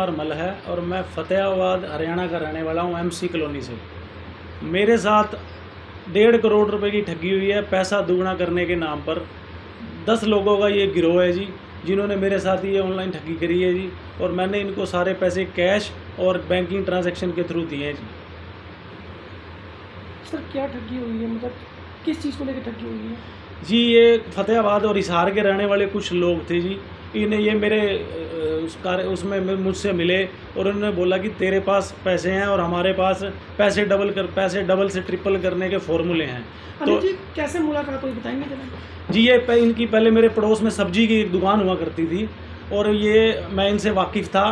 कुमार मल है और मैं फतेहाबाद हरियाणा का रहने वाला हूँ, एमसी कॉलोनी से। मेरे साथ 1.5 करोड़ रुपए की ठगी हुई है पैसा दुगना करने के नाम पर। 10 लोगों का ये गिरोह है जी, जिन्होंने मेरे साथ ये ऑनलाइन ठगी करी है जी, और मैंने इनको सारे पैसे कैश और बैंकिंग ट्रांजैक्शन के थ्रू दिए हैं जी। सर क्या ठगी हुई है, मतलब किस चीज़ को लेकर ठगी हुई है? जी ये फतेहाबाद और हिसार के रहने वाले कुछ लोग थे जी। इन्हें ये मेरे उसमें मुझसे मिले और उन्होंने बोला कि तेरे पास पैसे हैं और हमारे पास पैसे डबल से ट्रिपल करने के फॉर्मूले हैं। तो जी कैसे मुलाकात हुई बताएंगे जरा? जी ये इनकी पहले मेरे पड़ोस में सब्जी की एक दुकान हुआ करती थी और ये मैं इनसे वाकिफ़ था।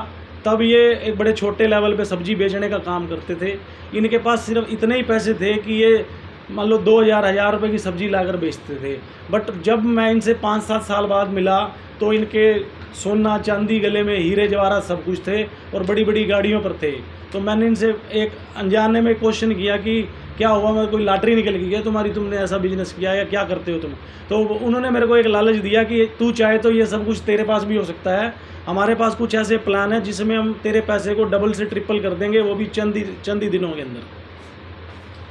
तब ये एक बड़े छोटे लेवल पे सब्जी बेचने का काम करते थे। इनके पास सिर्फ इतने ही पैसे थे कि ये मान लो 1000 रुपये की सब्जी लाकर बेचते थे। बट जब मैं इनसे 5-7 साल बाद मिला तो इनके सोना चांदी गले में हीरे जवाहरात सब कुछ थे और बड़ी बड़ी गाड़ियों पर थे। तो मैंने इनसे एक अनजाने में क्वेश्चन किया कि क्या हुआ, मैं कोई लॉटरी निकल गई है तुम्हारी, तुमने ऐसा बिजनेस किया या क्या करते हो तुम? तो उन्होंने मेरे को एक लालच दिया कि तू चाहे तो ये सब कुछ तेरे पास भी हो सकता है, हमारे पास कुछ ऐसे प्लान है जिसमें हम तेरे पैसे को डबल से ट्रिपल कर देंगे, वो भी चंद ही दिनों के अंदर।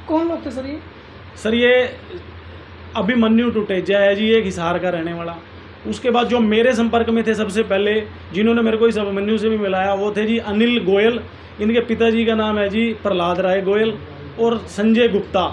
कौन लोग थे सर ये? सर ये अभिमन्यु टुटेजा है जी, एक हिसार का रहने वाला। उसके बाद जो मेरे संपर्क में थे सबसे पहले, जिन्होंने मेरे को इस अभिमन्यु से भी मिलाया, वो थे जी अनिल गोयल। इनके पिताजी का नाम है जी प्रहलाद राय गोयल और संजय गुप्ता।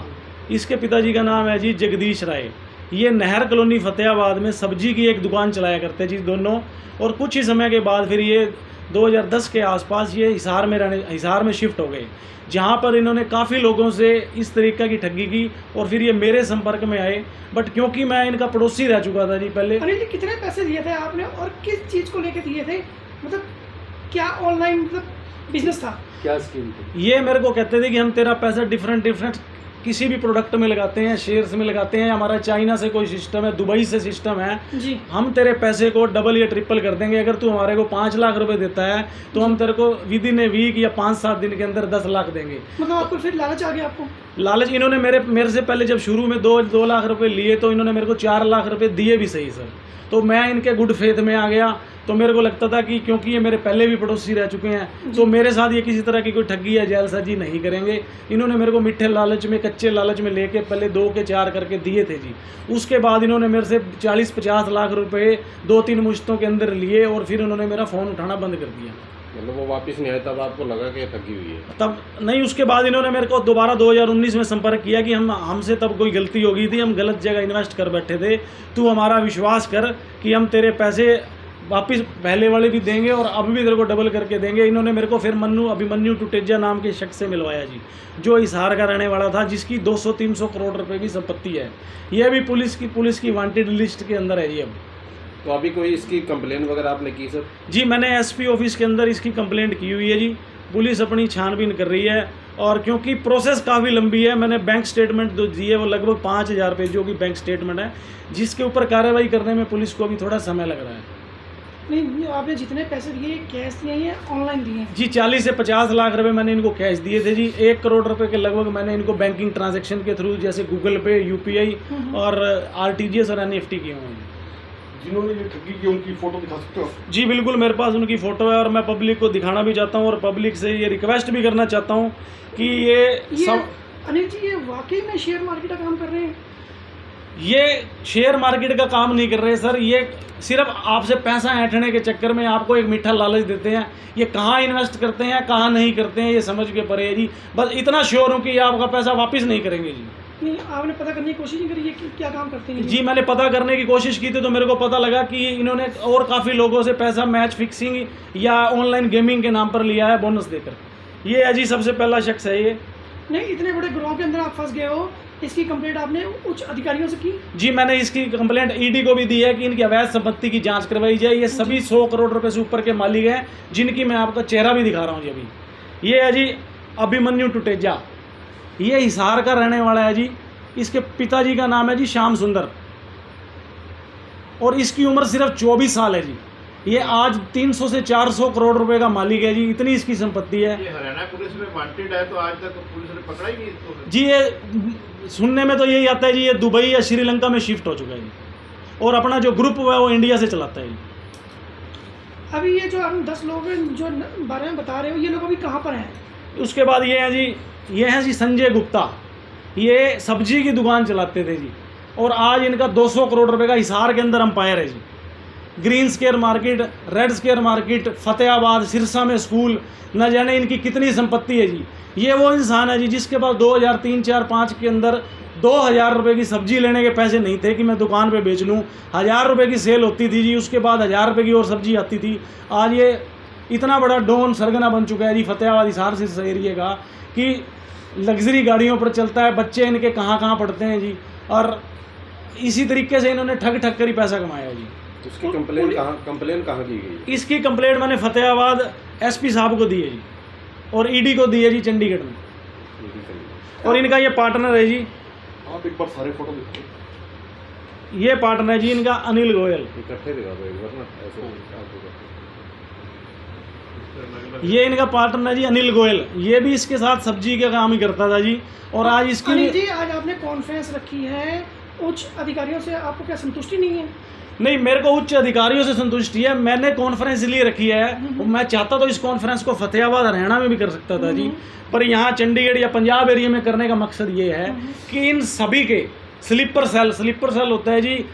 इसके पिताजी का नाम है जी जगदीश राय। ये नहर कॉलोनी फतेहाबाद में सब्जी की एक दुकान चलाया करते जी दोनों। और कुछ ही समय के बाद फिर ये 2010 के आसपास ये हिसार में शिफ्ट हो गए, जहाँ पर इन्होंने काफ़ी लोगों से इस तरीक़े की ठगी की और फिर ये मेरे संपर्क में आए। बट क्योंकि मैं इनका पड़ोसी रह चुका था जी पहले। अनिल जी कितने पैसे दिए थे आपने और किस चीज़ को लेकर दिए थे, मतलब क्या ऑनलाइन मतलब बिजनेस था, क्या स्कीम थी? ये मेरे को कहते थे कि हम तेरा पैसा डिफरेंट किसी भी प्रोडक्ट में लगाते हैं, शेयर्स में लगाते हैं, हमारा चाइना से कोई सिस्टम है, दुबई से सिस्टम है जी। हम तेरे पैसे को डबल या ट्रिपल कर देंगे। अगर तू हमारे को 5 लाख रुपए देता है तो हम तेरे को विद इन ए वीक या 5-7 दिन के अंदर 10 लाख देंगे। मतलब आपको फिर लालच आ गया आपको? लालच इन्होंने मेरे से पहले जब शुरू में 2 लाख रुपए लिए तो इन्होंने मेरे को 4 लाख रुपए दिए भी सही सर। तो मैं इनके गुड फेथ में आ गया। तो मेरे को लगता था कि क्योंकि ये मेरे पहले भी पड़ोसी रह चुके हैं तो मेरे साथ ये किसी तरह की कोई ठगी या जालसाजी नहीं करेंगे। इन्होंने मेरे को मीठे लालच में, कच्चे लालच में लेके पहले 2 के 4 करके दिए थे जी। उसके बाद इन्होंने मेरे से 40-50 लाख रुपए 2-3 मुश्तों के अंदर लिए और फिर उन्होंने मेरा फ़ोन उठाना बंद कर दिया। मतलब वो वापस नहीं आया तब आपको लगा कि ठगी हुई है? तब नहीं, उसके बाद इन्होंने मेरे को दोबारा 2019 में संपर्क किया कि हमसे तब कोई गलती हो गई थी, हम गलत जगह इन्वेस्ट कर बैठे थे, तू हमारा विश्वास कर कि हम तेरे पैसे वापस पहले वाले भी देंगे और अब भी तेरे को डबल करके देंगे। इन्होंने मेरे को फिर अभिमन्यु टुटेजा नाम के शख्स से मिलवाया जी, जो हिसार का रहने वाला था, जिसकी 200-300 करोड़ रुपए की संपत्ति है। यह भी पुलिस की वांटेड लिस्ट के अंदर है जी। अब तो अभी कोई इसकी कंप्लेन वगैरह आपने की सर? जी मैंने एसपी ऑफिस के अंदर इसकी कंप्लेंट की हुई है जी। पुलिस अपनी छानबीन कर रही है और क्योंकि प्रोसेस काफ़ी लंबी है, मैंने बैंक स्टेटमेंट जो दी है वो लगभग 5000 पेजों की बैंक स्टेटमेंट है, जिसके ऊपर कार्रवाई करने में पुलिस को अभी थोड़ा समय लग रहा है। नहीं, आपने जितने पैसे दिए कैश दिए या ऑनलाइन दिए? जी 40 से 50 लाख रुपए मैंने इनको कैश दिए थे जी। 1 करोड़ रुपए के लगभग मैंने इनको बैंकिंग ट्रांजैक्शन के थ्रू जैसे गूगल पे, यूपीआई और आरटीजीएस और एनईएफटी किए हुए हैं। जिन्होंने ये ठगी की उनकी फ़ोटो दिखा सकते हो? जी बिल्कुल, मेरे पास उनकी फ़ोटो है और मैं पब्लिक को दिखाना भी चाहता हूँ और पब्लिक से ये रिक्वेस्ट भी करना चाहता हूँ कि ये सब। अनिल जी ये वाकई में शेयर मार्केट का काम कर रहे हैं? ये शेयर मार्केट का काम नहीं कर रहे सर, ये सिर्फ आपसे पैसा ऐंठने के चक्कर में आपको एक मीठा लालच देते हैं। ये कहाँ इन्वेस्ट करते हैं कहाँ नहीं करते हैं ये समझ के परे है जी। बस इतना श्योर हूँ कि आपका पैसा वापस नहीं करेंगे जी। नहीं, आपने पता करने की कोशिश नहीं करी ये कि क्या काम करते हैं? जी मैंने पता करने की कोशिश की थी तो मेरे को पता लगा कि इन्होंने और काफ़ी लोगों से पैसा मैच फिक्सिंग या ऑनलाइन गेमिंग के नाम पर लिया है बोनस देकर। ये है जी सबसे पहला शख्स है ये। नहीं, इतने बड़े ग्रोह के अंदर आप फंस गए हो, इसकी कंप्लेंट आपने उच्च अधिकारियों से की? जी मैंने इसकी कंप्लेंट ईडी को भी दी है कि इनकी अवैध संपत्ति की जांच करवाई जाए। ये सभी 100 करोड़ रुपए से ऊपर के मालिक हैं, जिनकी मैं आपका चेहरा भी दिखा रहा हूँ जी अभी। ये है जी अभिमन्यु टुटेजा, ये हिसार का रहने वाला है जी। इसके पिताजी का नाम है जी श्याम सुंदर और इसकी उम्र सिर्फ 24 साल है जी। ये आज 300 से 400 करोड़ रुपए का मालिक है जी, इतनी इसकी संपत्ति है। ये हरियाणा पुलिस में वांटेड है तो आज तक पुलिस ने पकड़ा ही नहीं इसको? जी ये सुनने में तो यही आता है जी, ये दुबई या श्रीलंका में शिफ्ट हो चुका है जी और अपना जो ग्रुप है वो इंडिया से चलाता है जी। अभी ये जो हम 10 लोग हैं जो बारे में बता रहे हो, ये लोग अभी कहाँ पर हैं? उसके बाद ये हैं जी, ये हैं जी संजय गुप्ता। ये सब्जी की दुकान चलाते थे जी, और आज इनका 200 करोड़ रुपए का हिसार के अंदर अंपायर है जी। Green square market, red square market, Fatehabad, Sirsa में स्कूल, न जाने इनकी कितनी संपत्ति है जी। ये वो इंसान है जी जिसके पास 2003, 4, 5 के अंदर 2000 रुपये की सब्जी लेने के पैसे नहीं थे कि मैं दुकान पे बेच लूँ। 1000 रुपये की सेल होती थी जी, उसके बाद 1000 रुपये की और सब्जी आती थी। आज ये इतना बड़ा डॉन सरगना बन चुका है जी फतेहाबाद हिसार से एरिए का, कि लग्जरी गाड़ियों पर चलता है। बच्चे इनके कहाँ कहाँ पढ़ते हैं जी, और इसी तरीके से इन्होंने ठग ठग कर ही पैसा कमाया जी। उसकी कंप्लेन कहाँ की गई? इसकी कंप्लेंट मैंने फतेहाबाद एसपी साहब को दी है जी, और ईडी को दी है जी चंडीगढ़ में। और इनका ये पार्टनर है जी, आप एक बार सारे फोटो देखो। ये पार्टनर है जी इनका अनिल गोयल। इकट्ठे दिखा दो एक बार ना, ऐसे ये इनका पार्टनर है जी अनिल गोयल। ये भी इसके साथ सब्जी का काम ही करता था जी। और आज इसकी अनिल जी, आज आपने कॉन्फ्रेंस रखी है, उच्च अधिकारियों से आपको क्या संतुष्टि नहीं है? नहीं, मेरे को उच्च अधिकारियों से संतुष्टि है। मैंने कॉन्फ्रेंस इसलिए रखी है, मैं चाहता तो इस कॉन्फ्रेंस को फतेहाबाद हरियाणा में भी कर सकता था जी, पर यहाँ चंडीगढ़ या पंजाब एरिया में करने का मकसद ये है कि इन सभी के स्लीपर सेल होता है जी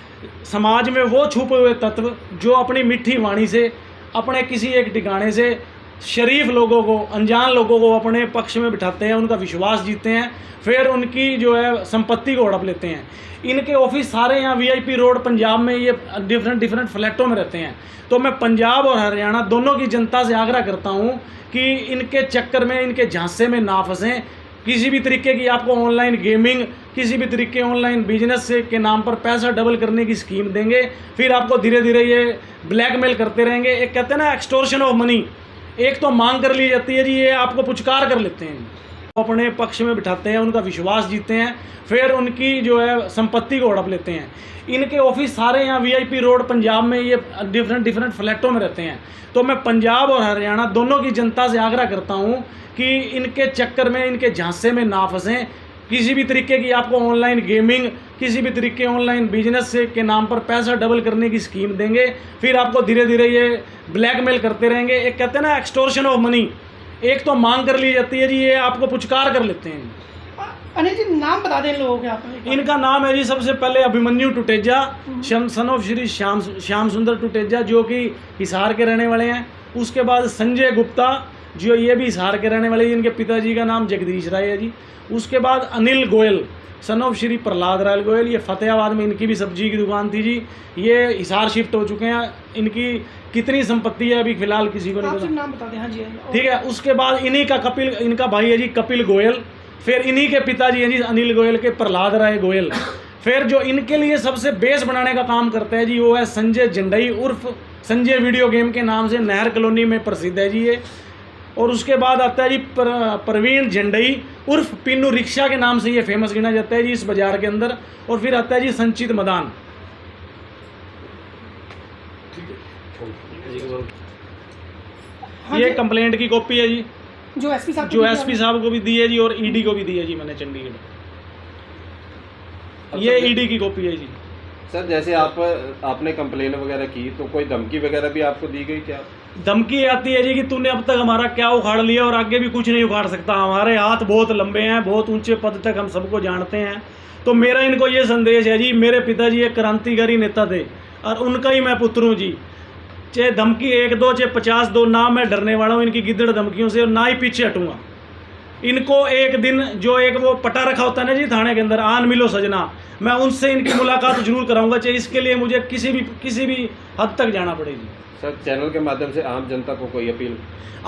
समाज में वो छुपे हुए तत्व जो अपनी मीठी वाणी से, अपने किसी एक ठिकाने से शरीफ लोगों को, अनजान लोगों को अपने पक्ष में बिठाते हैं, उनका विश्वास जीतते हैं, फिर उनकी जो है संपत्ति को हड़प लेते हैं। इनके ऑफिस सारे यहाँ वीआईपी रोड पंजाब में, ये डिफरेंट फ्लैटों में रहते हैं। तो मैं पंजाब और हरियाणा दोनों की जनता से आग्रह करता हूँ कि इनके चक्कर में, इनके झांसे में ना फंसें। किसी भी तरीके की आपको ऑनलाइन गेमिंग, किसी भी तरीके ऑनलाइन बिजनेस से के नाम पर पैसा डबल करने की स्कीम देंगे, फिर आपको धीरे धीरे ये ब्लैकमेल करते रहेंगे। एक कहते हैं ना एक्सटॉर्शन ऑफ मनी, एक तो मांग कर ली जाती है जी, ये आपको पुचकार कर लेते हैं, अपने पक्ष में बिठाते हैं, उनका विश्वास जीतते हैं, फिर उनकी जो है संपत्ति को हड़प लेते हैं। इनके ऑफिस सारे यहाँ वीआईपी रोड पंजाब में, ये डिफरेंट फ्लैटों में रहते हैं। तो मैं पंजाब और हरियाणा दोनों की जनता से आग्रह करता हूँ कि इनके चक्कर में, इनके झांसे में ना फंसें। किसी भी तरीके की आपको ऑनलाइन गेमिंग, किसी भी तरीके ऑनलाइन बिजनेस से के नाम पर पैसा डबल करने की स्कीम देंगे, फिर आपको धीरे धीरे ये ब्लैकमेल करते रहेंगे। एक कहते हैं ना एक्सटॉर्शन ऑफ मनी, एक तो मांग कर ली जाती है जी, ये आपको पुचकार कर लेते हैं। अनिल जी, नाम बता दें लोगों के आप? इनका नाम है जी सबसे पहले अभिमन्यु टुटेजा, सन ऑफ श्री श्याम सुंदर टुटेजा, जो कि हिसार के रहने वाले हैं। उसके बाद संजय गुप्ता, जो ये भी हिसार के रहने वाले हैं, इनके पिताजी का नाम जगदीश राय है जी। उसके बाद अनिल गोयल, सन ऑफ श्री प्रहलाद राय गोयल, ये फतेहाबाद में इनकी भी सब्जी की दुकान थी जी। ये हिसार शिफ्ट हो चुके हैं। इनकी कितनी संपत्ति है अभी फिलहाल किसी को नहीं पता। नाम बता दें। हाँ जी, ठीक है। उसके बाद इन्हीं का इनका भाई है जी कपिल गोयल, फिर इन्हीं के पिताजी हैं जी अनिल गोयल के प्रहलाद राय गोयल। फिर जो इनके लिए सबसे बेस बनाने का काम करता है जी, वो है संजय झंडई उर्फ संजय वीडियो गेम के नाम से नहर कॉलोनी में प्रसिद्ध है जी ये। और उसके बाद आता है जी प्रवीण झंडई उर्फ पिन्नू रिक्शा के नाम से ये फेमस गिना जाता है जी इस बाजार के अंदर। और फिर आता है जी संचित मदान। ये कंप्लेंट की कॉपी है जी, जो एसपी साहब को भी दी है जी, और ईडी को भी दी है जी मैंने चंडीगढ़। ये ईडी की कॉपी है जी। सर, जैसे आपने कंप्लेन वगैरह की तो कोई धमकी वगैरह भी आपको दी गई क्या? धमकी आती है जी कि तूने अब तक हमारा क्या उखाड़ लिया और आगे भी कुछ नहीं उखाड़ सकता। हमारे हाथ बहुत लंबे हैं, बहुत ऊंचे पद तक हम सबको जानते हैं। तो मेरा इनको ये संदेश है जी, मेरे पिताजी एक क्रांतिकारी नेता थे और उनका ही मैं पुत्र हूँ जी। चाहे धमकी 1 2 चाहे 50 2, ना मैं डरने वाला हूँ इनकी गिद्दड़ धमकियों से, और ना ही पीछे हटूंगा। इनको एक दिन जो एक वो पटा रखा होता है ना जी थाने के अंदर, आन मिलो सजना, मैं उनसे इनकी मुलाकात जरूर कराऊंगा, चाहे इसके लिए मुझे किसी भी हद तक जाना पड़ेगी। सर, चैनल के माध्यम से आम जनता को कोई अपील?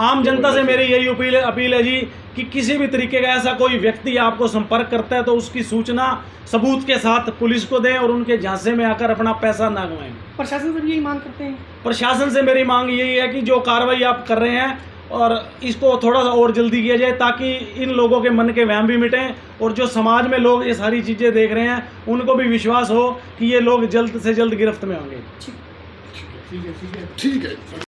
आम जनता से मेरी यही अपील है जी कि किसी भी तरीके का ऐसा कोई व्यक्ति आपको संपर्क करता है तो उसकी सूचना सबूत के साथ पुलिस को दें और उनके झांसे में आकर अपना पैसा ना गंवाएं। प्रशासन से भी यही मांग करते हैं? प्रशासन से मेरी मांग यही है कि जो कार्रवाई आप कर रहे हैं और इसको थोड़ा सा और जल्दी किया जाए, ताकि इन लोगों के मन के वहम भी मिटें और जो समाज में लोग ये सारी चीज़ें देख रहे हैं उनको भी विश्वास हो कि ये लोग जल्द से जल्द गिरफ्त में होंगे। ठीक है।